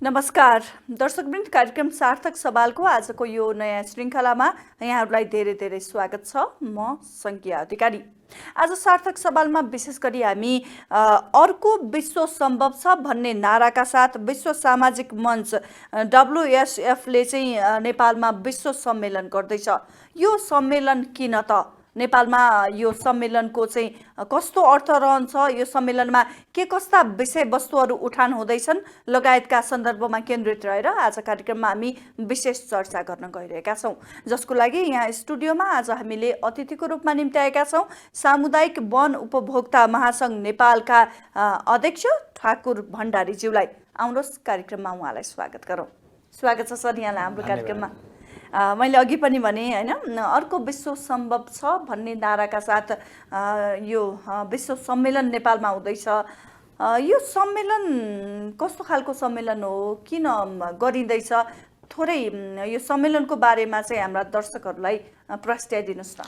नमस्कार दर्शकवृन्द, कार्यक्रम सार्थक सवालको आजको यो नयाँ श्रृङ्खलामा यहाँहरूलाई धेरै धेरै स्वागत छ। म सङ्ख्या अधिकारी। आज सार्थक सवालमा विशेष गरी हामी अर्को विश्व सम्भव छ भन्ने नाराका साथ विश्व सामाजिक मञ्च WSF ले चाहिँ नेपालमा विश्व सम्मेलन गर्दैछ। यो सम्मेलन किन त? नेपालमा यो सम्मेलनको चाहिँ कस्तो अर्थ रहन्छ, यो सम्मेलनमा के कस्ता विषयवस्तुहरू उठान हुँदैछन् लगायतका सन्दर्भमा केन्द्रित रहेर आज कार्यक्रममा हामी विशेष चर्चा गर्न गइरहेका छौँ, जसको लागि यहाँ स्टुडियोमा आज हामीले अतिथिको रूपमा निम्त्याएका छौँ सामुदायिक वन उपभोक्ता महासङ्घ नेपालका अध्यक्ष ठाकुर भण्डारीज्यूलाई। आउनुहोस् कार्यक्रममा उहाँलाई स्वागत गरौँ। स्वागत छ सर यहाँलाई हाम्रो कार्यक्रममा। मैले अघि पनि भने हैन, अर्को विश्व सम्भव छ भन्ने नाराका साथ यो विश्व सम्मेलन नेपालमा हुँदैछ। यो सम्मेलन कस्तो खालको सम्मेलन हो, किन गरिँदैछ, थोरै यो सम्मेलनको बारेमा चाहिँ हाम्रा दर्शकहरूलाई प्रस्ट्याइदिनुहोस् न।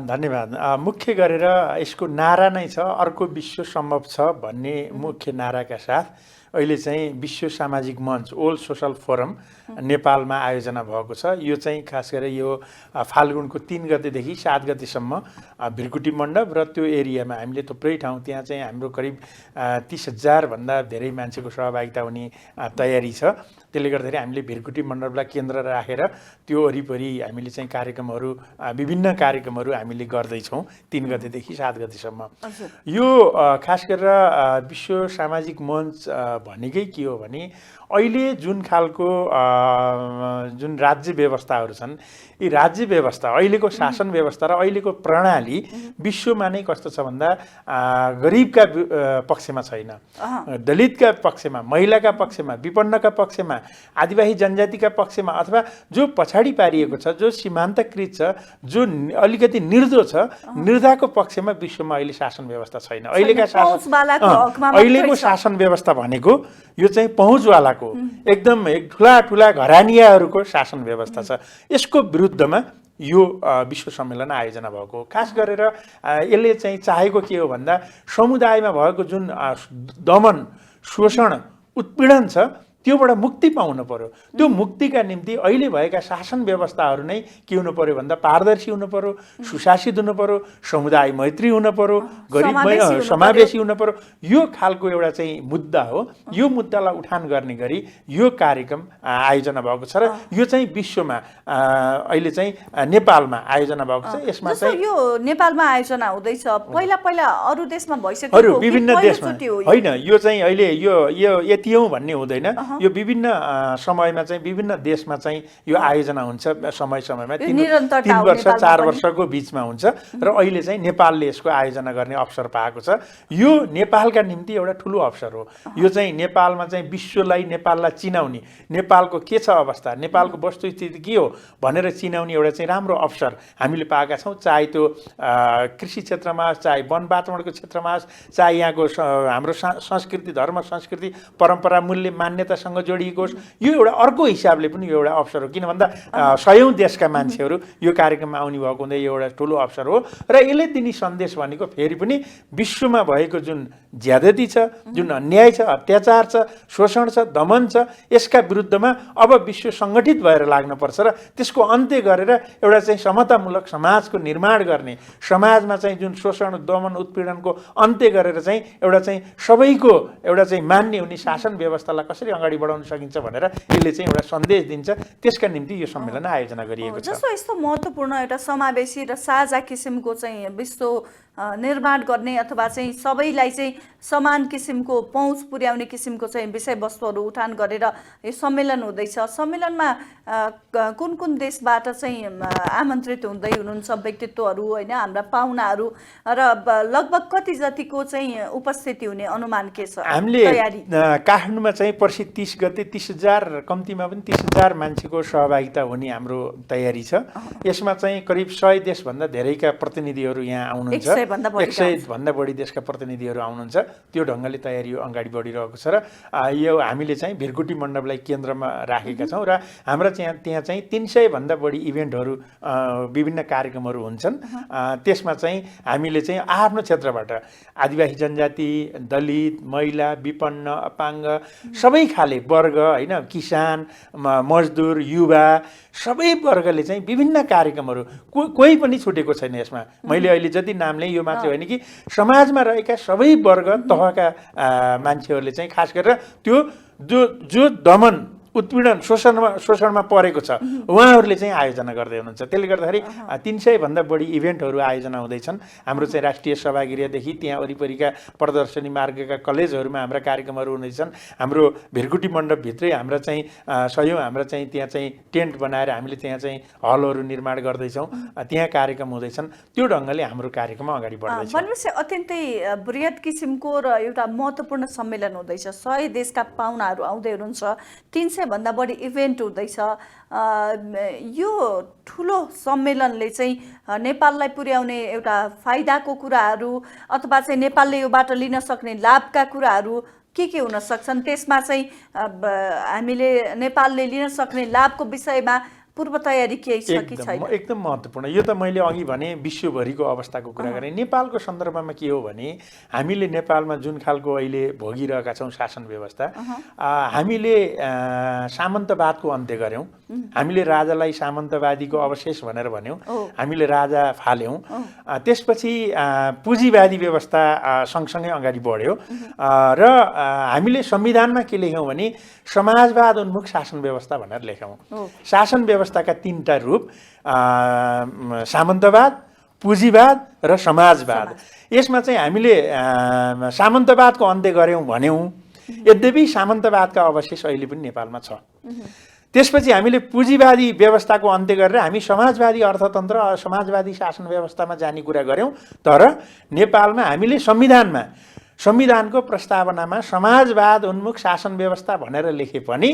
धन्यवाद। मुख्य गरेर यसको नारा नै छ अर्को विश्व सम्भव छ भन्ने मुख्य नाराका साथ अहिले चाहिँ विश्व सामाजिक मञ्च ओल्ड सोसल फोरम नेपालमा आयोजना भएको छ। यो चाहिँ खास गरेर यो फाल्गुनको 3 गतेदेखि 7 गतेसम्म भिरकुटी मण्डप र त्यो एरियामा हामीले थुप्रै ठाउँ त्यहाँ चाहिँ हाम्रो करिब 30,000 भन्दा धेरै मान्छेको सहभागिता हुने तयारी छ। त्यसले गर्दाखेरि हामीले भिरकुटी मण्डपलाई केन्द्र राखेर त्यो वरिपरि हामीले चाहिँ कार्यक्रमहरू विभिन्न कार्यक्रमहरू हामीले गर्दैछौँ 3 गतेदेखि 7 गतेसम्म। यो खास गरेर विश्व सामाजिक मञ्च भनेकै के हो भने अहिले जुन खालको जुन राज्य व्यवस्थाहरू छन्, यी राज्य व्यवस्था अहिलेको शासन व्यवस्था र अहिलेको प्रणाली विश्वमा नै कस्तो छ भन्दा गरिबका पक्षमा छैन, दलितका पक्षमा, महिलाका पक्षमा, विपन्नका पक्षमा, आदिवासी जनजातिका पक्षमा अथवा जो पछाडि पारिएको छ, जो सीमान्तकृत छ, जो अलिकति निर्धो छ, निर्धाको पक्षमा विश्वमा अहिले शासन व्यवस्था छैन। अहिलेको शासन व्यवस्था भनेको यो चाहिँ पहुँचवालाको एकदम ठुला ठुला घरानियाहरूको शासन व्यवस्था छ। यसको विरुद्धमा यो विश्व सम्मेलन आयोजना भएको हो। खास गरेर यसले चाहिँ चाहेको के हो भन्दा समुदायमा भएको जुन दमन, शोषण, उत्पीडन छ त्योबाट मुक्ति पाउनु पर्यो। त्यो मुक्तिका निम्ति अहिले भएका शासन व्यवस्थाहरू नै के हुनु पर्यो भन्दा पारदर्शी हुनु पर्यो, सुशासित हुनु पर्यो, समुदाय मैत्री हुनु पर्यो, गरिब समावेशी हुनु पर्यो। यो खालको एउटा चाहिँ मुद्दा हो। यो मुद्दालाई उठान गर्ने गरी यो कार्यक्रम आयोजना भएको छ र यो चाहिँ विश्वमा अहिले चाहिँ नेपालमा आयोजना भएको छ। यसमा चाहिँ यो नेपालमा आयोजना हुँदैछ, पहिला पहिला अरू देशमा भइसक्यो, विभिन्न देशमा होइन। यो चाहिँ अहिले यो यति हो भन्ने हुँदैन। यो विभिन्न समयमा चाहिँ विभिन्न देशमा चाहिँ यो आयोजना हुन्छ। समय समयमा 3 वर्ष 4 वर्षको बिचमा हुन्छ र अहिले चाहिँ नेपालले यसको आयोजना गर्ने अवसर पाएको छ। यो नेपालका निम्ति एउटा ठुलो अवसर हो। यो चाहिँ नेपालमा चाहिँ विश्वलाई नेपाललाई चिनाउने, नेपालको के छ अवस्था, नेपालको वस्तुस्थिति के हो भनेर चिनाउने एउटा चाहिँ राम्रो अवसर हामीले पाएका छौँ। चाहे त्यो कृषि क्षेत्रमा, चाहे वन वातावरणको क्षेत्रमा, चाहे यहाँको हाम्रो संस्कृति, धर्म, संस्कृति, परम्परा, मूल्य, मान्यता सँग जोडिएको होस्। यो एउटा अर्को हिसाबले पनि यो एउटा अवसर हो। किन भन्दा 100औं देशका मान्छेहरू यो कार्यक्रममा आउने भएको हुँदा यो एउटा ठुलो अवसर हो। र यसले दिने सन्देश भनेको फेरि पनि विश्वमा भएको जुन ज्यादती छ, जुन अन्याय छ, अत्याचार छ, शोषण छ, दमन छ, यसका विरुद्धमा अब विश्व सङ्गठित भएर लाग्नुपर्छ र त्यसको अन्त्य गरेर एउटा चाहिँ समतामूलक समाजको निर्माण गर्ने, समाजमा चाहिँ जुन शोषण, दमन, उत्पीडनको अन्त्य गरेर चाहिँ एउटा चाहिँ सबैको एउटा चाहिँ मान्य हुने शासन व्यवस्थालाई कसरी अगाडि बढाउन सकिन्छ भनेर यसले चाहिँ एउटा सन्देश दिन्छ। त्यसका निम्ति यो सम्मेलन आयोजना गरिएको छ। जस्तो यस्तो महत्त्वपूर्ण एउटा समावेशी र साझा किसिमको चाहिँ विश्व निर्माण गर्ने अथवा चाहिँ सबैलाई चाहिँ समान किसिमको पहुँच पुर्याउने किसिमको चाहिँ विषयवस्तुहरू उठान गरेर यो सम्मेलन हुँदैछ। सम्मेलनमा कुन कुन देशबाट चाहिँ आमन्त्रित हुँदै हुनुहुन्छ व्यक्तित्वहरू होइन, हाम्रा पाहुनाहरू, र लगभग कति जतिको चाहिँ उपस्थिति हुने अनुमान के छ? हामीले काठमाडौँमा चाहिँ पर्सि 30 गते 30,000 कम्तीमा पनि 30,000 मान्छेको सहभागिता हुने हाम्रो तयारी छ। यसमा चाहिँ करिब 100 देशभन्दा धेरैका प्रतिनिधिहरू यहाँ आउनुहुन्छ। भन्दा बढी देशका प्रतिनिधिहरू आउनुहुन्छ। त्यो ढङ्गले तयारी अगाडि बढिरहेको छ र यो हामीले चाहिँ भिरकुटी मण्डपलाई केन्द्रमा राखेका छौँ र हाम्रा त्यहाँ चाहिँ 300 भन्दा बढी इभेन्टहरू विभिन्न कार्यक्रमहरू हुन्छन्। त्यसमा चाहिँ हामीले चाहिँ आफ्नो क्षेत्रबाट आदिवासी जनजाति, दलित, महिला, विपन्न, अपाङ्ग सबै खाले वर्ग होइन, किसान, मजदुर, युवा सबै वर्गले चाहिँ विभिन्न कार्यक्रमहरू कोही पनि छुटेको छैन यसमा। मैले अहिले जति नाम लिएँ यो मात्रै होइन कि समाजमा रहेका सबै वर्ग तहका मान्छेहरूले चाहिँ खास गरेर त्यो जो दमन उत्पीडन शोषणमा परेको छ उहाँहरूले चाहिँ आयोजना गर्दै हुनुहुन्छ। त्यसले गर्दाखेरि 300 भन्दा बढी इभेन्टहरू आयोजना हुँदैछन्। हाम्रो चाहिँ राष्ट्रिय सभागृहदेखि त्यहाँ वरिपरिका प्रदर्शनी मार्गका कलेजहरूमा हाम्रा कार्यक्रमहरू हुँदैछन्। हाम्रो भिरकुटी मण्डपभित्रै हाम्रा चाहिँ हाम्रा चाहिँ त्यहाँ चाहिँ टेन्ट बनाएर हामीले त्यहाँ चाहिँ हलहरू निर्माण गर्दैछौँ। त्यहाँ कार्यक्रम हुँदैछन्। त्यो ढङ्गले हाम्रो कार्यक्रम अगाडि बढ्दैछ। भनेपछि अत्यन्तै बृहत किसिमको र एउटा महत्त्वपूर्ण सम्मेलन हुँदैछ। 100 देशका पाहुनाहरू आउँदै हुनुहुन्छ। 300 भन्दा बढी इभेन्ट हुँदैछ। यो ठुलो सम्मेलनले चाहिँ नेपाललाई पुर्याउने एउटा फाइदाको कुराहरू अथवा चाहिँ नेपालले योबाट लिन सक्ने लाभका कुराहरू के हुन सक्छन्? त्यसमा चाहिँ हामीले नेपालले लिन सक्ने लाभको विषयमा पूर्व तयारी केही छ कि छैन? एकदम महत्त्वपूर्ण। यो त मैले अघि भने विश्वभरिको अवस्थाको कुरा गरेँ। नेपालको सन्दर्भमा के हो भने हामीले नेपालमा जुन खालको अहिले भोगिरहेका छौँ शासन व्यवस्था, हामीले सामन्तवादको अन्त्य गऱ्यौँ। हामीले राजालाई सामन्तवादीको अवशेष भनेर भन्यौँ। हामीले राजा फाल्यौँ। त्यसपछि पुँजीवादी व्यवस्था सँगसँगै अगाडि बढ्यो र हामीले संविधानमा के लेख्यौँ भने समाजवाद उन्मुख शासन व्यवस्था भनेर लेख्यौँ। शासन व्यवस्थाका 3टा रूप सामन्तवाद, पुँजीवाद र समाजवाद। यसमा चाहिँ हामीले सामन्तवादको अन्त्य गऱ्यौँ भन्यौँ। यद्यपि सामन्तवादका अवशेष अहिले पनि नेपालमा छ। त्यसपछि हामीले पुँजीवादी व्यवस्थाको अन्त्य गरेर हामी समाजवादी अर्थतन्त्र, समाजवादी शासन व्यवस्थामा जाने कुरा गऱ्यौँ। तर नेपालमा हामीले संविधानको प्रस्तावनामा समाजवाद उन्मुख शासन व्यवस्था भनेर लेखे पनि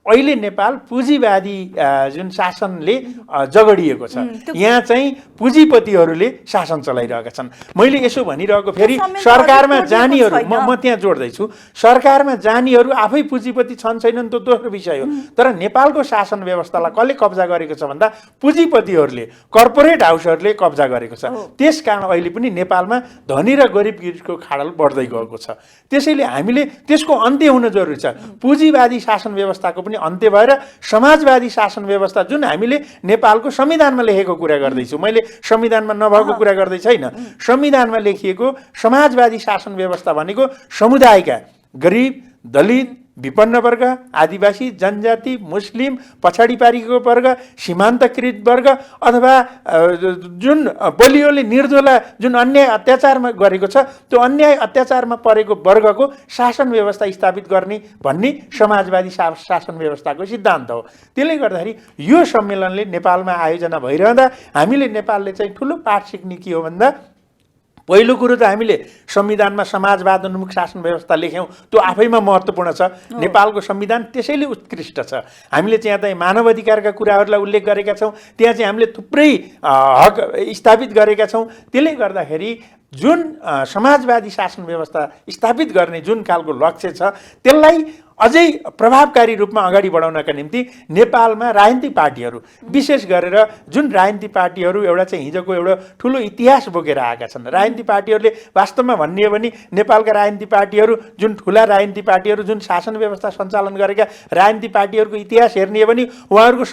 अहिले नेपाल पुँजीवादी जुन शासनले जगडिएको छ। यहाँ चाहिँ पुँजीपतिहरूले शासन चलाइरहेका छन्। मैले यसो भनिरहेको फेरि सरकारमा जानेहरू म त्यहाँ जोड्दैछु। सरकारमा जानेहरू आफै पुँजीपति छन् छैनन् त्यो दोस्रो विषय हो। तर नेपालको शासन व्यवस्थालाई कसले कब्जा गरेको छ भन्दा पुँजीपतिहरूले, कर्पोरेट हाउसहरूले कब्जा गरेको छ। त्यसकारण अहिले पनि नेपालमा धनी र गरिबको खाडल बढ्दै गएको छ। त्यसैले हामीले त्यसको अन्त्य हुन जरुरी छ। पुँजीवादी शासन व्यवस्थाको पनि अन्त्य भएर समाजवादी शासन व्यवस्था जुन हामीले नेपालको संविधानमा लेखेको कुरा गर्दैछु, मैले संविधानमा नभएको कुरा गर्दै छैन। संविधानमा लेखिएको समाजवादी शासन व्यवस्था भनेको समुदायका गरिब, दलित, विपन्न वर्ग, आदिवासी जनजाति, मुस्लिम, पछाडि पारिएको वर्ग, सीमान्तकृत वर्ग अथवा जुन बलियोले निर्दोला जुन अन्याय अत्याचारमा गरेको छ त्यो अन्याय अत्याचारमा परेको वर्गको शासन व्यवस्था स्थापित गर्ने भन्ने समाजवादी शासन व्यवस्थाको सिद्धान्त हो। त्यसले गर्दाखेरि यो सम्मेलनले नेपालमा आयोजना भइरहँदा हामीले नेपालले चाहिँ ठुलो पाठ सिक्ने के हो भन्दा पहिलो कुरो त हामीले संविधानमा समाजवाद उन्मुख शासन व्यवस्था लेख्यौँ। त्यो आफैमा महत्त्वपूर्ण छ। नेपालको संविधान त्यसैले उत्कृष्ट छ। हामीले त्यहाँ चाहिँ मानव अधिकारका कुराहरूलाई उल्लेख गरेका छौँ। त्यहाँ चाहिँ हामीले थुप्रै हक स्थापित गरेका छौँ। त्यसले गर्दाखेरि जुन समाजवादी शासन व्यवस्था स्थापित गर्ने जुन खालको लक्ष्य छ त्यसलाई अझै प्रभावकारी रूपमा अगाडि बढाउनका निम्ति नेपालमा राजनीतिक पार्टीहरू, विशेष गरेर जुन राजनीतिक पार्टीहरू एउटा चाहिँ हिजोको एउटा ठुलो इतिहास बोकेर आएका छन्, राजनीतिक पार्टीहरूले वास्तवमा भन्ने हो भने नेपालका राजनीतिक पार्टीहरू जुन ठुला राजनीतिक पार्टीहरू जुन शासन व्यवस्था सञ्चालन गरेका राजनीतिक पार्टीहरूको इतिहास हेर्ने हो भने उहाँहरूको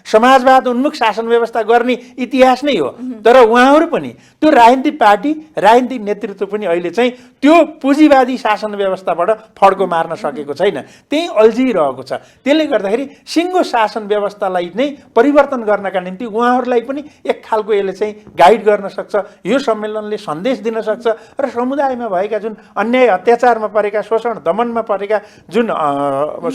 समाजवाद उन्मुख शासन व्यवस्था गर्ने इतिहास नै हो। तर उहाँहरू पनि त्यो राजनीतिक पार्टी, राजनीतिक नेतृत्व पनि अहिले चाहिँ त्यो पुँजीवादी शासन व्यवस्थाबाट फड्को मार्न सकेको छैन, त्यही अल्झिरहेको छ। त्यसले गर्दाखेरि सिङ्गो शासन व्यवस्थालाई नै परिवर्तन गर्नका निम्ति उहाँहरूलाई पनि एक खालको यसले चाहिँ गाइड गर्न सक्छ। यो सम्मेलनले सन्देश दिन सक्छ र समुदायमा भएका जुन अन्याय अत्याचारमा परेका, शोषण दमनमा परेका जुन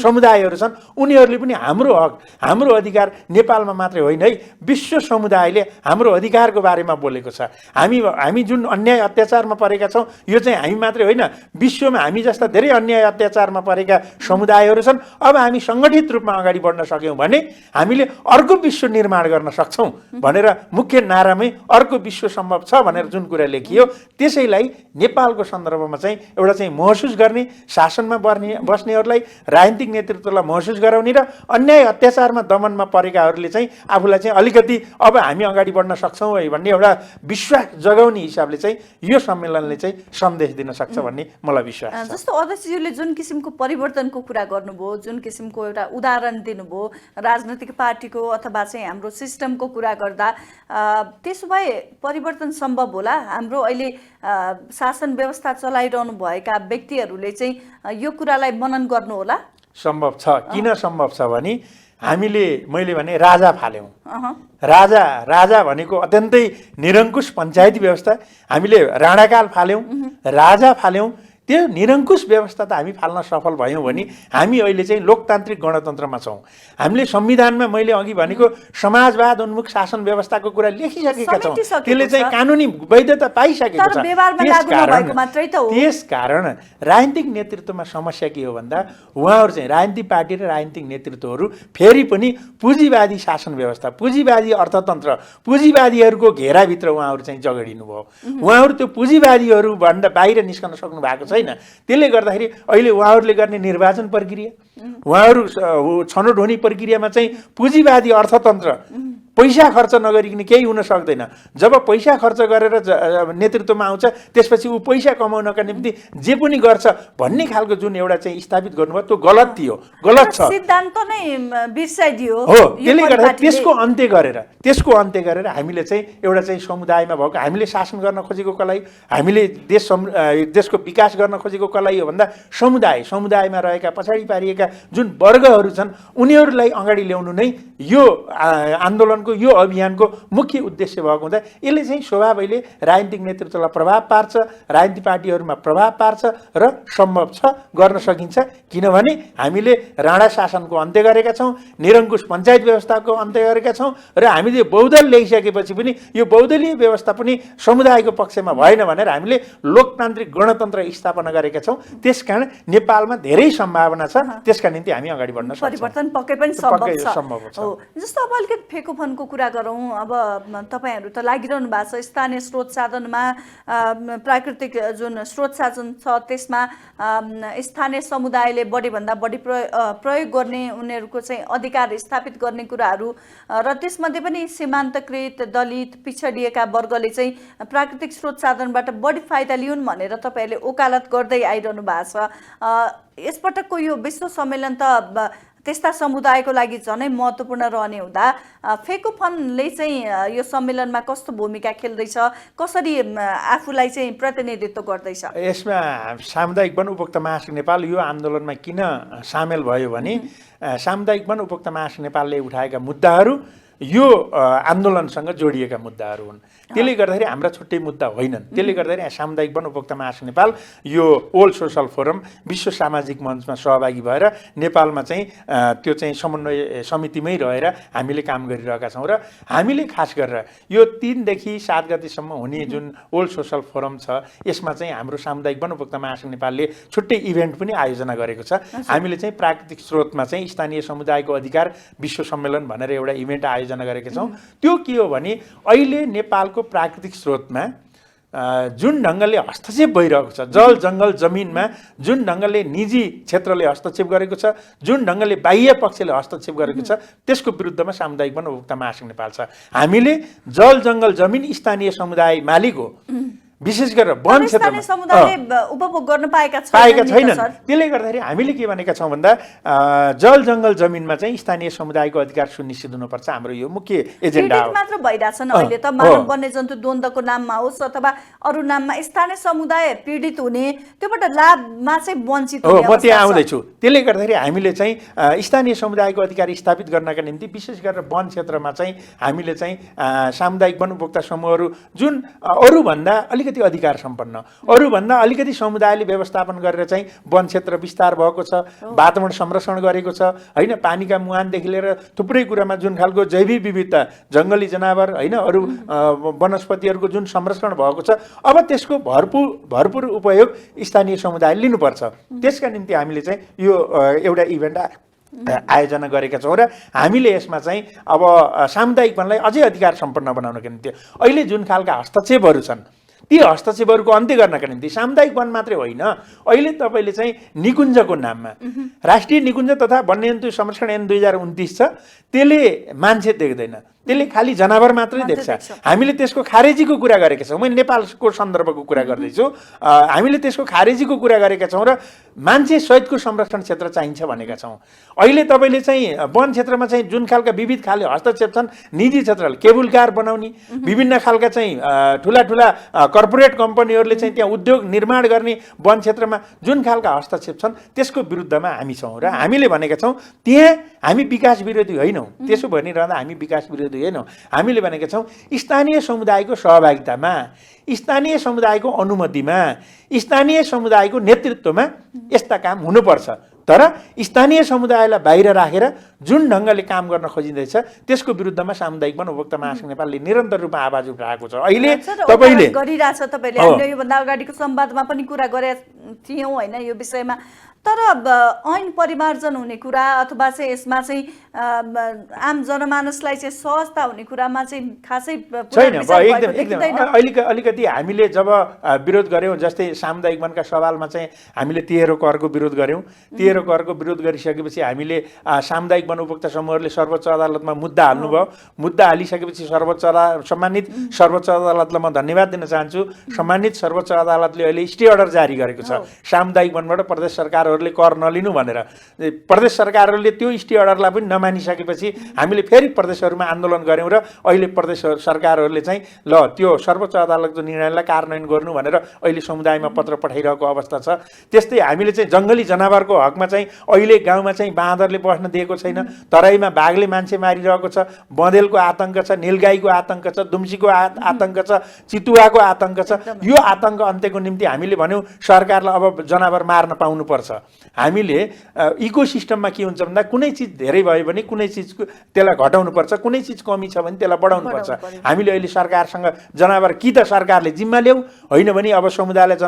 समुदायहरू छन् उनीहरूले पनि हाम्रो हक, हाम्रो अधिकार नेपालमा मात्रै होइन है, विश्व समुदायले हाम्रो अधिकारको बारेमा बोलेको छ। हामी जुन अन्याय अत्याचारमा परेका छौँ यो चाहिँ हामी मात्रै होइन, विश्वमा हामी जस्ता धेरै अन्याय अत्याचारमा परेका रहेका समुदायहरू छन्। अब हामी सङ्गठित रूपमा अगाडि बढ्न सक्यौँ भने हामीले अर्को विश्व निर्माण गर्न सक्छौँ भनेर मुख्य नारामै अर्को विश्व सम्भव छ भनेर जुन कुरा लेखियो, त्यसैलाई नेपालको सन्दर्भमा चाहिँ एउटा चाहिँ महसुस गर्ने, शासनमा बस्नेहरूलाई, राजनीतिक नेतृत्वलाई महसुस गराउने र अन्याय अत्याचारमा दमनमा परेकाहरूले चाहिँ आफूलाई चाहिँ अलिकति अब हामी अगाडि बढ्न सक्छौँ है भन्ने एउटा विश्वास जगाउने हिसाबले चाहिँ यो सम्मेलनले चाहिँ सन्देश दिन सक्छ भन्ने मलाई विश्वास छ। जस्तो अध्यक्षज्यूले जुन किसिमको परिवर्तनको कुरा गर्नुभयो, जुन किसिमको एउटा उदाहरण दिनुभयो राजनैतिक पार्टीको अथवा चाहिँ हाम्रो सिस्टमको कुरा गर्दा, त्यसो भए परिवर्तन सम्भव होला? हाम्रो अहिले शासन व्यवस्था चलाइरहनु भएका व्यक्तिहरूले चाहिँ यो कुरालाई मनन गर्नु होला? सम्भव छ। किन सम्भव छ भने मैले भने राजा फाल्यौँ। राजा भनेको अत्यन्तै निरङ्कुश पञ्चायती व्यवस्था, हामीले राणाकाल फाल्यौँ, राजा फाल्यौँ। त्यो निरङ्कुश व्यवस्था त हामी फाल्न सफल भयौँ भने हामी अहिले चाहिँ लोकतान्त्रिक गणतन्त्रमा छौँ। हामीले संविधानमा मैले अघि भनेको समाजवाद उन्मुख शासन व्यवस्थाको कुरा लेखिसकेका छौँ। त्यसले चाहिँ कानुनी वैधता पाइसकेको छ। त्यसकारण राजनीतिक नेतृत्वमा समस्या के हो भन्दा उहाँहरू चाहिँ राजनीतिक पार्टी र राजनीतिक नेतृत्वहरू फेरि पनि पुँजीवादी शासन व्यवस्था, पुँजीवादी अर्थतन्त्र, पुँजीवादीहरूको घेराभित्र उहाँहरू चाहिँ जगडिनु भयो। उहाँहरू त्यो पुँजीवादीहरूभन्दा बाहिर निस्कन सक्नु भएको छैन। त्यसले गर्दाखेरि अहिले उहाँहरूले गर्ने निर्वाचन प्रक्रिया, उहाँहरू छनौट हुने प्रक्रियामा चाहिँ पुँजीवादी अर्थतन्त्र, पैसा खर्च नगरिकन केही हुन सक्दैन। जब पैसा खर्च गरेर नेतृत्वमा आउँछ त्यसपछि ऊ पैसा कमाउनका निम्ति जे पनि गर्छ भन्ने खालको जुन एउटा चाहिँ स्थापित गर्नुभयो त्यो गलत थियो, गलत छ। सिद्धान्त नै बिर्साइदियो हो। त्यसले गर्दा त्यसको अन्त्य गरेर हामीले चाहिँ एउटा चाहिँ समुदायमा भएको, हामीले शासन गर्न खोजेको कलाई, हामीले देशको विकास गर्न खोजेको कलाई हो भन्दा समुदायमा रहेका पछाडि पारिएका जुन वर्गहरू छन् उनीहरूलाई अगाडि ल्याउनु नै यो आन्दोलनको, यो अभियानको मुख्य उद्देश्य भएको हुँदा यसले चाहिँ स्वभावैले राजनीतिक नेतृत्वलाई प्रभाव पार्छ, राजनीतिक पार्टीहरूमा प्रभाव पार्छ र सम्भव छ, गर्न सकिन्छ। किनभने हामीले राणा शासनको अन्त्य गरेका छौँ, निरङ्कुश पञ्चायत व्यवस्थाको अन्त्य गरेका छौँ र हामीले बहुदल ल्याइसकेपछि पनि यो बहुदलीय व्यवस्था पनि समुदायको पक्षमा भएन भनेर हामीले लोकतान्त्रिक गणतन्त्र स्थापना गरेका छौँ। त्यसकारण नेपालमा धेरै सम्भावना छ, त्यसका निम्ति हामी अगाडि बढ्न सक्छौँ। परिवर्तन पक्कै पनि सम्भव छ। जस्तो अब अलिकति फेको फनको कुरा गरौँ। अब तपाईँहरू त लागिरहनु भएको छ स्थानीय स्रोत साधनमा, प्राकृतिक जुन स्रोत साधन छ त्यसमा स्थानीय समुदायले बढीभन्दा बढी प्रयोग गर्ने, उनीहरूको चाहिँ अधिकार स्थापित गर्ने कुराहरू, र त्यसमध्ये पनि सीमान्तकृत दलित पिछडिएका वर्गले चाहिँ प्राकृतिक स्रोत साधनबाट बढी फाइदा लिउन् भनेर तपाईँहरूले वकालत गर्दै आइरहनु भएको छ। यसपटकको यो विश्व सम्मेलन त त्यस्ता समुदायको लागि झनै महत्त्वपूर्ण रहने हुँदा फेको फनले चाहिँ यो सम्मेलनमा कस्तो भूमिका खेल्दैछ, कसरी आफूलाई चाहिँ प्रतिनिधित्व गर्दैछ? यसमा सामुदायिक वन उपभोक्ता महासङ्घ नेपाल यो आन्दोलनमा किन सामेल भयो भने सामुदायिक वन उपभोक्ता महासङ्घ नेपालले उठाएका मुद्दाहरू यो आन्दोलनसँग जोडिएका मुद्दाहरू हुन्। त्यसले गर्दाखेरि हाम्रा छुट्टै मुद्दा होइनन्। त्यसले गर्दाखेरि सामुदायिक वन उपभोक्ता महासङ्घ नेपाल यो वर्ल्ड सोसल फोरम विश्व सामाजिक मञ्चमा सहभागी भएर नेपालमा चाहिँ त्यो चाहिँ समन्वय समितिमै रहेर हामीले काम गरिरहेका छौँ र हामीले खास गरेर यो 3 देखि 7 गतेसम्म हुने जुन वर्ल्ड सोसल फोरम छ यसमा चाहिँ हाम्रो सामुदायिक वन उपभोक्ता महासङ्घ नेपालले छुट्टै इभेन्ट पनि आयोजना गरेको छ। हामीले चाहिँ प्राकृतिक स्रोतमा चाहिँ स्थानीय समुदायको अधिकार विश्व सम्मेलन भनेर एउटा इभेन्ट आयोजना गरेका छौँ। त्यो के हो भने अहिले नेपालको प्राकृतिक स्रोतमा जुन ढङ्गले हस्तक्षेप भइरहेको छ, जल जङ्गल जमिनमा जुन ढङ्गले निजी क्षेत्रले हस्तक्षेप गरेको छ, जुन ढङ्गले बाह्य पक्षले हस्तक्षेप गरेको छ, त्यसको विरुद्धमा सामुदायिक वन उपभोक्ता महासङ्घ नेपाल छ। हामीले जल जङ्गल जमिन स्थानीय समुदाय मालिक हो, विशेष गरेर वन क्षेत्रमा उपभोग गर्न पाएका छैनन्। त्यसले गर्दाखेरि हामीले के भनेका छौँ भन्दा जल जङ्गल जमिनमा चाहिँ स्थानीय समुदायको अधिकार सुनिश्चित हुनुपर्छ, हाम्रो यो मुख्य एजेन्डा हो। मात्र भइरहेछन् अहिले त मानव वन्यजन्तु द्वन्द्वको नाममा होस् अथवा अरू नाममा स्थानीय समुदाय पीडित हुने, त्योबाट लाभमा चाहिँ वञ्चित हुने। म त्यहाँ आउँदैछु। त्यसले गर्दाखेरि हामीले चाहिँ स्थानीय समुदायको अधिकार स्थापित गर्नका निम्ति विशेष गरेर वन क्षेत्रमा चाहिँ हामीले चाहिँ सामुदायिक वन उपभोक्ता समूहहरू जुन अरूभन्दा अलिकति अलिकति अधिकार सम्पन्न, अरूभन्दा अलिकति समुदायले व्यवस्थापन गरेर चाहिँ वन क्षेत्र विस्तार भएको छ, वातावरण संरक्षण गरेको छ होइन, पानीका मुहानदेखि लिएर थुप्रै कुरामा जुन खालको जैविक विविधता, जङ्गली जनावर होइन, अरू वनस्पतिहरूको जुन संरक्षण भएको छ, अब त्यसको भरपुर उपयोग स्थानीय समुदायले लिनुपर्छ। त्यसका निम्ति हामीले चाहिँ यो एउटा इभेन्ट आयोजना गरेका छौँ र हामीले यसमा चाहिँ अब सामुदायिक वनलाई अझै अधिकार सम्पन्न बनाउनका निम्ति अहिले जुन खालका हस्तक्षेपहरू छन् ती हस्तक्षेपहरूको अन्त्य गर्नका निम्ति सामुदायिक वन मात्रै होइन, अहिले तपाईँले चाहिँ निकुञ्जको नाममा राष्ट्रिय निकुञ्ज तथा वन्यजन्तु संरक्षण ऐन 2029 छ, त्यसले मान्छे देख्दैन, त्यसले खालि जनावर मात्रै देख्छ। हामीले त्यसको खारेजीको कुरा गरेका छौँ। मैले नेपालको सन्दर्भको कुरा गर्दैछु। हामीले त्यसको खारेजीको कुरा गरेका छौँ र मान्छे सहितको संरक्षण क्षेत्र चाहिन्छ भनेका छौँ। अहिले तपाईँले चाहिँ वन क्षेत्रमा चाहिँ जुन खालका विविध खाले हस्तक्षेप छन्, निजी क्षेत्रले केबुल कार बनाउने, विभिन्न खालका चाहिँ ठुला कर्पोरेट कम्पनीहरूले चाहिँ त्यहाँ उद्योग निर्माण गर्ने वन क्षेत्रमा जुन खालका हस्तक्षेप छन् त्यसको विरुद्धमा हामी छौँ र हामीले भनेका छौँ त्यहाँ हामी विकास विरोधी होइनौँ। त्यसो भनिरहँदा हामी विकास विरोधी होइनौँ। हामीले भनेका छौँ स्थानीय समुदायको सहभागितामा, स्थानीय समुदायको अनुमतिमा, स्थानीय समुदायको नेतृत्वमा यस्ता काम हुनुपर्छ। तर स्थानीय समुदायलाई बाहिर राखेर जुन ढङ्गले काम गर्न खोजिँदैछ त्यसको विरुद्धमा सामुदायिक वन उपभोक्ता महासङ्घ नेपालले निरन्तर रूपमा आवाज उठाएको छ। अहिले तपाईँले गरिरहेछ, तपाईँले हामीले योभन्दा अगाडिको संवादमा पनि कुरा गरेका थियौँ होइन यो विषयमा। तर अब ऐन परिमार्जन हुने कुरा अथवा चाहिँ यसमा चाहिँ आम जनमानसलाई चाहिँ सहजता हुने कुरामा चाहिँ खासै छैन। एकदम अलिकति हामीले जब विरोध गऱ्यौँ, जस्तै सामुदायिक वनका सवालमा चाहिँ हामीले तिहेरो करको विरोध गऱ्यौँ। तिहेरो करको विरोध गरिसकेपछि हामीले सामुदायिक वन उपभोक्ता समूहहरूले सर्वोच्च अदालतमा मुद्दा हाल्नुभयो। मुद्दा हालिसकेपछि सम्मानित सर्वोच्च अदालतलाई म धन्यवाद दिन चाहन्छु। सम्मानित सर्वोच्च अदालतले अहिले स्टे अर्डर जारी गरेको छ सामुदायिक वनबाट प्रदेश सरकारहरूले कर नलिनु भनेर। प्रदेश सरकारहरूले त्यो स्टे अर्डरलाई पनि नमानिसकेपछि हामीले फेरि प्रदेशहरूमा आन्दोलन गऱ्यौँ र अहिले प्रदेश सरकारहरूले चाहिँ ल त्यो सर्वोच्च अदालतको निर्णयलाई कार्यान्वयन गर्नु भनेर अहिले समुदायमा पत्र पठाइरहेको अवस्था छ। त्यस्तै हामीले चाहिँ जङ्गली जनावरको हकमा चाहिँ अहिले गाउँमा चाहिँ बाँदरले बस्न दिएको छैन, तराईमा बाघले मान्छे मारिरहेको छ, बँदेलको आतङ्क छ, नीलगाईको आतङ्क छ, दुम्सीको आतङ्क छ, चितुवाको आतङ्क छ। यो आतङ्क अन्त्यको निम्ति हामीले भन्यौँ सरकारलाई अब जनावर मार्न पाउनुपर्छ। हामीले इकोसिस्टममा के हुन्छ भन्दा कुनै चिज धेरै भयो भने कुनै चिजको त्यसलाई घटाउनुपर्छ, कुनै चिज कमी छ भने त्यसलाई बढाउनुपर्छ। हामीले अहिले सरकारसँग जनावर कि त सरकारले जिम्मा ल्याऊ, होइन भने अब समुदायलाई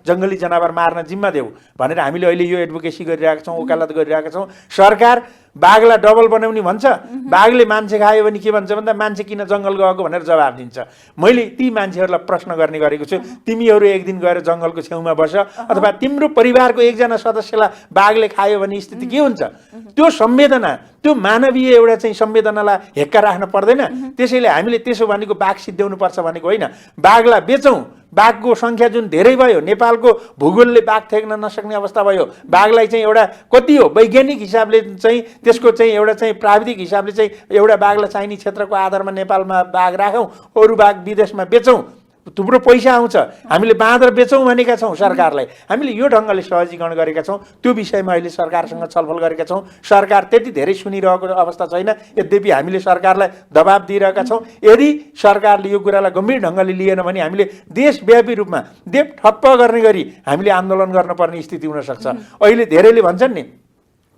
जङ्गली जनावर मार्न जिम्मा देऊ भनेर हामीले अहिले यो एडभोकेसी गरिरहेका छौँ, वकालत गरिरहेका छौँ। सरकार बाघलाई डबल बनाउने भन्छ, बाघले मान्छे खायो भने के भन्छ भन्दा मान्छे किन जङ्गल गएको भनेर जवाब दिन्छ। मैले ती मान्छेहरूलाई प्रश्न गर्ने गरेको छु, तिमीहरू एक दिन गएर जङ्गलको छेउमा बस अथवा तिम्रो परिवारको एकजना सदस्यलाई बाघले खायो भने स्थिति के हुन्छ? त्यो संवेदना, त्यो मानवीय एउटा चाहिँ संवेदनालाई हेक्का राख्न पर्दैन। त्यसैले हामीले त्यसो भनेको बाघ सिद्ध्याउनु पर्छ भनेको होइन। बाघलाई बेचौँ, बाघको सङ्ख्या जुन धेरै भयो, नेपालको भूगोलले बाघ थ्याक्न नसक्ने अवस्था भयो। बाघलाई चाहिँ एउटा कति हो वैज्ञानिक हिसाबले चाहिँ त्यसको चाहिँ एउटा चाहिँ प्राविधिक हिसाबले चाहिँ एउटा बाघलाई चाहिने क्षेत्रको आधारमा नेपालमा बाघ राखौँ, अरू बाघ विदेशमा बेचौँ, थुप्रो पैसा आउँछ। हामीले बाँदर बेचौँ भनेका छौँ सरकारलाई। हामीले यो ढङ्गले सहजीकरण गरेका छौँ। त्यो विषयमा अहिले सरकारसँग छलफल गरेका छौँ। सरकार त्यति धेरै सुनिरहेको अवस्था छैन। यद्यपि हामीले सरकारलाई दबाब दिइरहेका छौँ। यदि सरकारले यो कुरालाई गम्भीर ढङ्गले लिएन भने हामीले देशव्यापी रूपमा देश ठप्प गर्ने गरी हामीले आन्दोलन गर्नुपर्ने स्थिति हुनसक्छ। अहिले धेरैले भन्छन् नि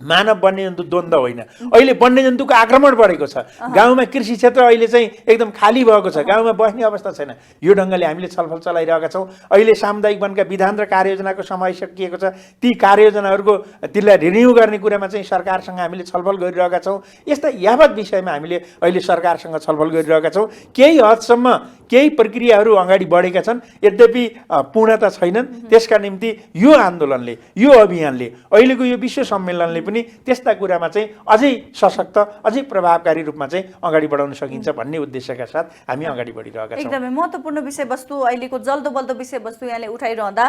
मानव वन्यजन्तु द्वन्द्व होइन, अहिले वन्यजन्तुको आक्रमण बढेको छ। गाउँमा कृषि क्षेत्र अहिले चाहिँ एकदम खाली भएको छ, गाउँमा बस्ने अवस्था छैन। यो ढङ्गले हामीले छलफल चलाइरहेका छौँ। अहिले सामुदायिक वनका विधान र कार्ययोजनाको समय सकिएको छ। ती कार्ययोजनाहरूको त्यसलाई रिन्यू गर्ने कुरामा चाहिँ सरकारसँग हामीले छलफल गरिरहेका छौँ। यस्ता यावत विषयमा हामीले अहिले सरकारसँग छलफल गरिरहेका छौँ। केही हदसम्म केही प्रक्रियाहरू अगाडि बढेका छन्, यद्यपि पूर्णता छैनन्। त्यसका निम्ति यो आन्दोलनले, यो अभियानले, अहिलेको यो विश्व सम्मेलनले पनि त्यस्ता कुरामा चाहिँ अझै सशक्त, अझै प्रभावकारी रूपमा चाहिँ अगाडि बढाउन सकिन्छ भन्ने उद्देश्यका साथ हामी अगाडि बढिरहेका छौँ। एकदमै महत्त्वपूर्ण विषयवस्तु, अहिलेको जल्दो बल्दो विषयवस्तु यहाँले उठाइरहँदा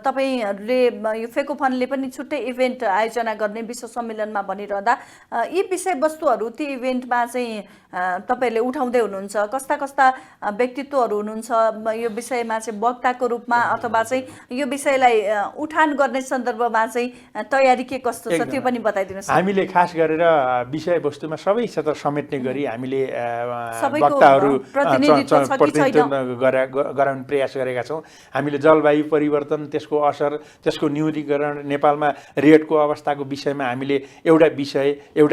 तपाईँहरूले यो फेको फन्डले पनि छुट्टै इभेन्ट आयोजना गर्ने विश्व सम्मेलनमा भनिरहँदा यी विषयवस्तुहरू ती इभेन्टमा चाहिँ तपाईँहरूले उठाउँदै हुनुहुन्छ। कस्ता कस्ता व्यक्तित्वहरू हुनुहुन्छ यो विषयमा चाहिँ वक्ताको रूपमा, अथवा चाहिँ यो विषयलाई उठान गर्ने सन्दर्भमा चाहिँ तयारी के कस्तो छ त्यो पनि बताइदिनुहोस्। हामीले खास गरेर विषयवस्तुमा सबै क्षेत्र समेट्ने गरी हामीले वक्ताहरू प्रतिनिधित्व गराउने प्रयास गरेका छौँ। हामीले जलवायु परिवर्तन, त्यसको असर, त्यसको न्यूनीकरण, नेपालमा रेडको अवस्थाको विषयमा हामीले एउटा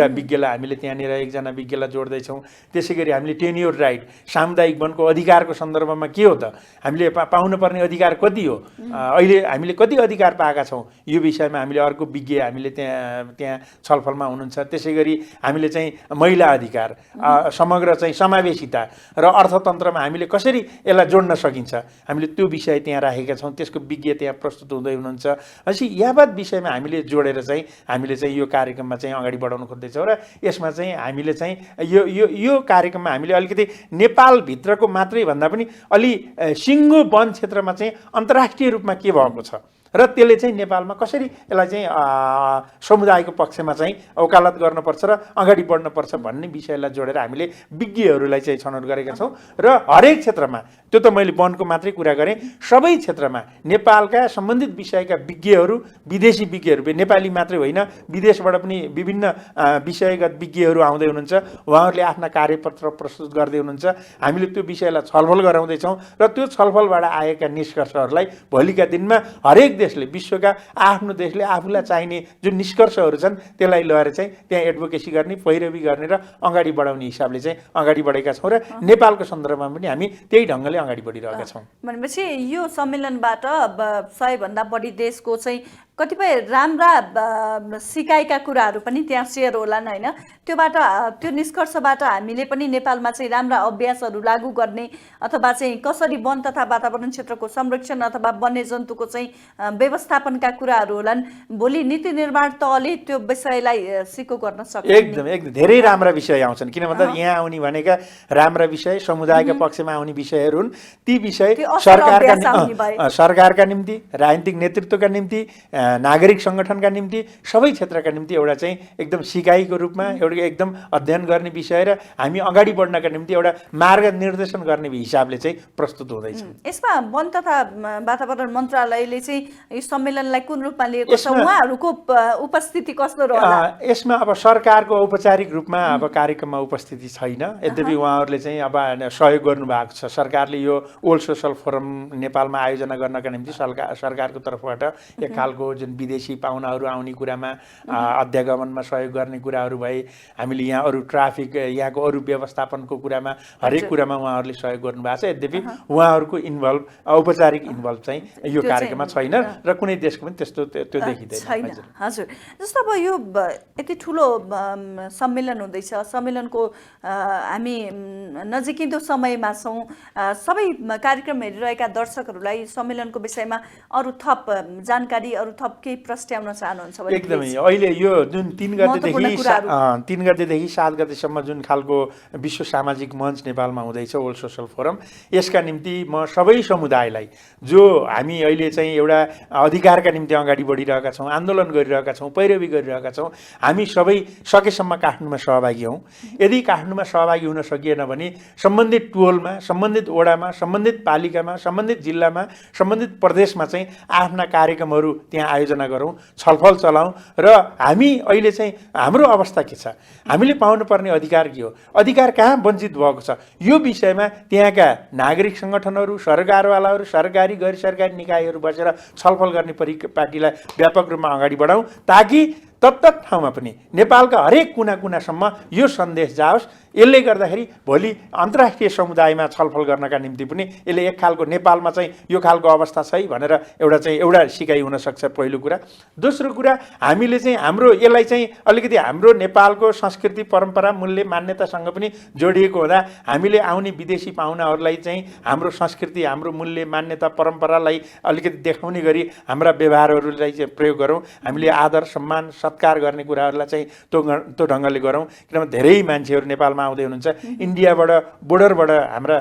विज्ञलाई हामीले त्यहाँनिर एकजना विज्ञलाई जोड्दैछौँ। त्यसै गरी हामीले टेन्योर राइट, सामुदायिक वनको अधिकारको सन्दर्भमा के हो त, हामीले पाउनुपर्ने अधिकार कति हो, अहिले हामीले कति अधिकार पाएका छौँ, यो विषयमा हामीले अर्को विज्ञ हामीले त्यहाँ छलफलमा हुनुहुन्छ। त्यसै गरी हामीले चाहिँ महिला अधिकार, समग्र चाहिँ समावेशिता र अर्थतन्त्रमा हामीले कसरी यसलाई जोड्न सकिन्छ, हामीले त्यो विषय त्यहाँ राखेका छौँ। त्यसको विज्ञ त्यहाँ प्रस्तुत हुँदै हुनुहुन्छ। भनेपछि यावत विषयमा हामीले जोडेर चाहिँ हामीले चाहिँ यो कार्यक्रममा चाहिँ अगाडि बढाउन खोज्दैछौँ। र यसमा चाहिँ हामीले चाहिँ यो कार्यक्रममा हामीले अलिकति नेपालभित्रको मात्रै भन्दा पनि अलि सिङ्गो वन क्षेत्रमा चाहिँ अन्तर्राष्ट्रिय रूपमा के भएको छ र त्यसले चाहिँ नेपालमा कसरी यसलाई चाहिँ समुदायको पक्षमा चाहिँ वकालत गर्नुपर्छ र अगाडि बढ्नुपर्छ भन्ने विषयलाई जोडेर हामीले विज्ञहरूलाई चाहिँ छनौट गरेका छौँ। र हरेक क्षेत्रमा, त्यो त मैले वनको मात्रै कुरा गरेँ, सबै क्षेत्रमा नेपालका सम्बन्धित विषयका विज्ञहरू, विदेशी विज्ञहरू, नेपाली मात्रै होइन विदेशबाट पनि विभिन्न विषयगत विज्ञहरू आउँदै हुनुहुन्छ। उहाँहरूले आफ्ना कार्यपत्र प्रस्तुत गर्दै हुनुहुन्छ। हामीले त्यो विषयलाई छलफल गराउँदैछौँ र त्यो छलफलबाट आएका निष्कर्षहरूलाई भोलिका दिनमा हरेक देशले, विश्वका आफ्नो देशले आफूलाई चाहिने जुन निष्कर्षहरू छन् त्यसलाई लिएर चाहिँ त्यहाँ एडभोकेसी गर्ने, पैरवी गर्ने र अगाडि बढाउने हिसाबले चाहिँ अगाडि बढेका छौँ। र नेपालको सन्दर्भमा पनि हामी त्यही ढङ्गले अगाडि बढिरहेका छौँ। भनेपछि यो सम्मेलनबाट 100 भन्दा बढी देशको चाहिँ कतिपय राम्रा सिकाइका कुराहरू पनि त्यहाँ सेयर होलान् होइन? त्योबाट, त्यो निष्कर्षबाट हामीले पनि नेपालमा चाहिँ राम्रा अभ्यासहरू लागू गर्ने अथवा चाहिँ कसरी वन तथा वातावरण क्षेत्रको संरक्षण अथवा वन्यजन्तुको चाहिँ व्यवस्थापनका कुराहरू होलान्। भोलि नीति निर्माण तहले त्यो विषयलाई सिको गर्न सक्छ। एकदम धेरै राम्रा विषय आउँछन्। किन भन्दा यहाँ आउने भनेका राम्रा विषय, समुदायका पक्षमा आउने विषयहरू हुन्। ती विषय सरकारका निम्ति, राजनीतिक नेतृत्वका निम्ति, नागरिक सङ्गठनका निम्ति, सबै क्षेत्रका निम्ति एउटा चाहिँ एकदम सिकाइको रूपमा एउटा एकदम अध्ययन गर्ने विषय र हामी अगाडि बढ्नका निम्ति एउटा मार्ग निर्देशन गर्ने हिसाबले चाहिँ प्रस्तुत हुँदैछ। यसमा वन तथा वातावरण मन्त्रालयले चाहिँ यो सम्मेलनलाई कुन रूपमा लिएको छ, उहाँहरूको उपस्थिति कस्तो रहला? यसमा अब सरकारको औपचारिक रूपमा अब कार्यक्रममा उपस्थिति छैन। यद्यपि उहाँहरूले चाहिँ अब सहयोग गर्नुभएको छ। सरकारले यो ओल्ड सोसल फोरम नेपालमा आयोजना गर्नका निम्ति सरकारको तर्फबाट एक खालको जुन विदेशी पाहुनाहरू आउने कुरामा अध्यागमनमा सहयोग गर्ने कुराहरू भए, हामीले यहाँ अरू ट्राफिक, यहाँको अरू व्यवस्थापनको कुरामा, हरेक कुरामा उहाँहरूले सहयोग गर्नुभएको छ। यद्यपि उहाँहरूको औपचारिक इन्भल्भ चाहिँ यो कार्यक्रममा छैन र कुनै देशको पनि त्यस्तो त्यो देखिँदैन। हजुर, जस्तो अब यो यति ठुलो सम्मेलन हुँदैछ, सम्मेलनको हामी नजिकिँदो समयमा छौँ। सबै कार्यक्रम हेरिरहेका दर्शकहरूलाई सम्मेलनको विषयमा अरू थप जानकारी, अरू थप केही प्रस्ट्याउन चाहनुहुन्छ भने? एकदमै अहिले यो जुन 3 गतेदेखि 7 गतेसम्म जुन खालको विश्व सामाजिक मञ्च नेपालमा हुँदैछ, ओल्ड सोसल फोरम, यसका निम्ति म सबै समुदायलाई, जो हामी अहिले चाहिँ एउटा अधिकारका निम्ति अगाडि बढिरहेका छौँ, आन्दोलन गरिरहेका छौँ, पैरवी गरिरहेका छौँ, हामी सबै सकेसम्म काठमाडौँमा सहभागी हौँ। यदि काठमाडौँमा सहभागी हुन सकिएन भने सम्बन्धित टोलमा, सम्बन्धित वडामा, सम्बन्धित पालिकामा, सम्बन्धित जिल्लामा, सम्बन्धित प्रदेशमा चाहिँ आफ्ना कार्यक्रमहरू त्यहाँ आयोजना गरौँ, छलफल चलाउँ र हामी अहिले चाहिँ हाम्रो अवस्था के छ, हामीले पाउनुपर्ने अधिकार के हो, अधिकार कहाँ वञ्चित भएको छ, यो विषयमा त्यहाँका नागरिक सङ्गठनहरू, सरकारवालाहरू, सरकारी गैर सरकारी निकायहरू बसेर छलफल गर्ने परिपाटीलाई व्यापक रूपमा अगाडि बढाउँ, ताकि तत्त ठाउँमा पनि नेपालका हरेक कुना कुनासम्म यो सन्देश जाओस्। यसले गर्दाखेरि भोलि अन्तर्राष्ट्रिय समुदायमा छलफल गर्नका निम्ति पनि यसले एक खालको नेपालमा चाहिँ यो खालको अवस्था छ है भनेर एउटा सिकाइ हुनसक्छ, पहिलो कुरा। दोस्रो कुरा, हामीले चाहिँ हाम्रो यसलाई चाहिँ अलिकति हाम्रो नेपालको संस्कृति, परम्परा, मूल्य, मान्यतासँग पनि जोडिएको हुँदा हामीले आउने विदेशी पाहुनाहरूलाई चाहिँ हाम्रो संस्कृति, हाम्रो मूल्य, मान्यता, परम्परालाई अलिकति देखाउने गरी हाम्रा व्यवहारहरूलाई चाहिँ प्रयोग गरौँ। हामीले आदर, सम्मान, सत्कार गर्ने कुराहरूलाई चाहिँ त्यो ढङ्गले गरौँ। किनभने धेरै मान्छेहरू नेपालमा आउँदै हुनुहुन्छ, इन्डियाबाट, बोर्डरबाट, हाम्रा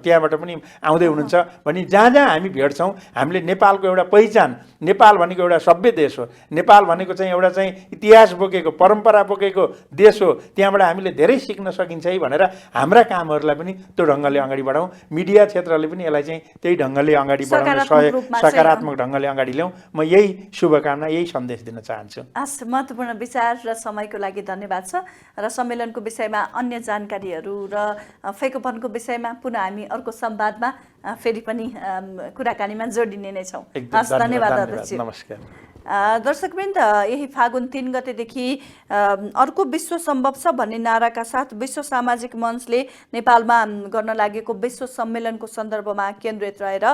त्यहाँबाट पनि आउँदै हुनुहुन्छ भने जहाँ जहाँ हामी भेट्छौँ, हामीले नेपालको एउटा पहिचान, नेपाल भनेको एउटा सभ्य देश हो, नेपाल भनेको चाहिँ एउटा चाहिँ इतिहास बोकेको, परम्परा बोकेको देश हो, त्यहाँबाट हामीले धेरै सिक्न सकिन्छ है भनेर हाम्रा कामहरूलाई पनि त्यो ढङ्गले अगाडि बढाउँ। मिडिया क्षेत्रले पनि यसलाई चाहिँ त्यही ढङ्गले अगाडि बढाउन सकारात्मक ढङ्गले अगाडि ल्याउँ। म यही शुभकामना, यही सन्देश दिन चाहन्छु। चाहन्छु। हस्, महत्त्वपूर्ण विचार र समयको लागि धन्यवाद छ र सम्मेलनको विषयमा अन्य जानकारीहरू र फेकोपनको विषयमा पुनः हामी अर्को संवादमा फेरि पनि कुराकानीमा जोडिने नै छौँ। हस्, धन्यवाद अध्यक्ष। नमस्कार। दर्शकवृन्द, यही फागुन 3 गतेदेखि अर्को विश्व सम्भव छ भन्ने नाराका साथ विश्व सामाजिक मञ्चले नेपालमा गर्न लागेको विश्व सम्मेलनको सन्दर्भमा केन्द्रित रहेर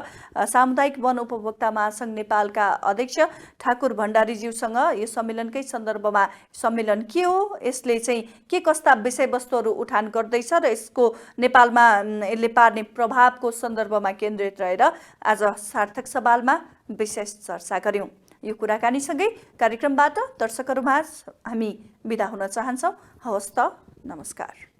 सामुदायिक वन उपभोक्ता महासङ्घ नेपालका अध्यक्ष ठाकुर भण्डारीज्यूसँग यो सम्मेलनकै सन्दर्भमा सम्मेलन के हो, यसले चाहिँ के कस्ता विषयवस्तुहरू उठान गर्दैछ र यसको नेपालमा यसले पार्ने प्रभावको सन्दर्भमा केन्द्रित रहेर आज सार्थक सवालमा विशेष चर्चा गर्यौँ। यो कुराकानीसँगै कार्यक्रमबाट दर्शकहरूमाझ हामी बिदा हुन चाहन्छौँ। हवस् त, नमस्कार।